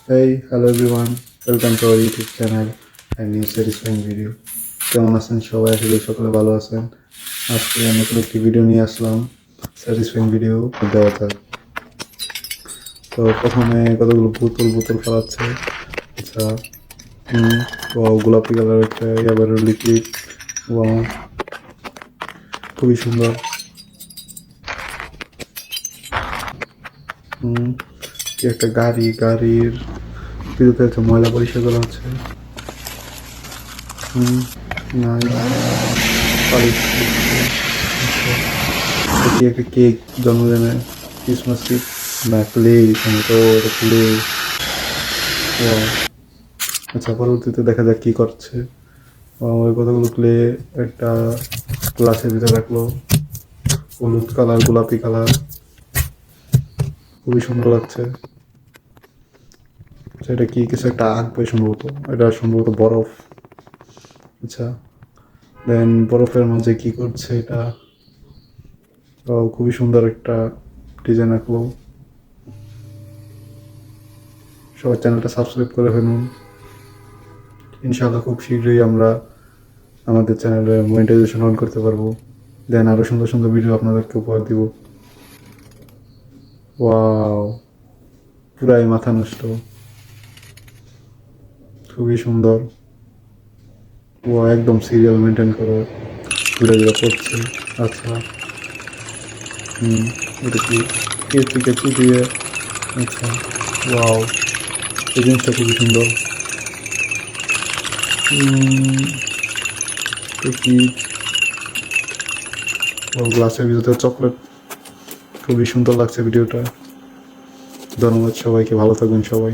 Hey, hello everyone. Welcome to our YouTube channel and new satisfying video. কেমন আছেন সবাই? আসলে সকলে ভালো আছেন। আজকে নতুন একটি ভিডিও নিয়ে আসলাম, স্যাটিসফাইং ভিডিও দেওয়া যাক। তো প্রথমে কতগুলো বোতল বোতল ফেলাচ্ছে। আচ্ছা, গোলাপি কালার একটা এবার লিকুইড। ওয়াও, খুবই সুন্দর। কি একটা গাড়ির ভিতরে একটা ময়লা পরিষ্কার করা হচ্ছে। নাই, পালিশ করছে। আচ্ছা, এটি একটা কেক, জন্মদিনের ক্রিসমাস কেক। না, ক্লে, তো এটা ক্লে। আচ্ছা, পরবর্তীতে দেখা যাক কি করছে। ওই কতগুলো ক্লে একটা গ্লাসের ভিতরে রাখলো। হলুদ কালার, গোলাপি কালার, খুবই সুন্দর লাগছে। এটা কি কিছু একটা আঁকবে সম্ভবত, এটা সম্ভবত বরফ। আচ্ছা, দেন বরফের মাঝে কি করছে এটা? খুবই সুন্দর একটা ডিজাইন আঁকলো। সবার চ্যানেলটা সাবস্ক্রাইব করে ফেলুন। ইনশাআল্লাহ খুব শীঘ্রই আমরা আমাদের চ্যানেলে মনিটাইজেশন অন করতে পারবো। দেন আরও সুন্দর সুন্দর ভিডিও আপনাদেরকে উপহার দিব। ওয়াও, পুরাই মাথা নষ্ট, খুবই সুন্দর। ও একদম সিরিয়াল মেনটেন করে ঘুরে ঘুরে পড়ছে। আচ্ছা, এটা কি এর থেকে কি দিয়ে? আচ্ছা, ওয়াও, এই জিনিসটা খুবই সুন্দর। কি গ্লাসের ভিতরে চকলেট, খুবই সুন্দর লাগছে ভিডিওটা। ধন্যবাদ সবাইকে, ভালো থাকবেন সবাই।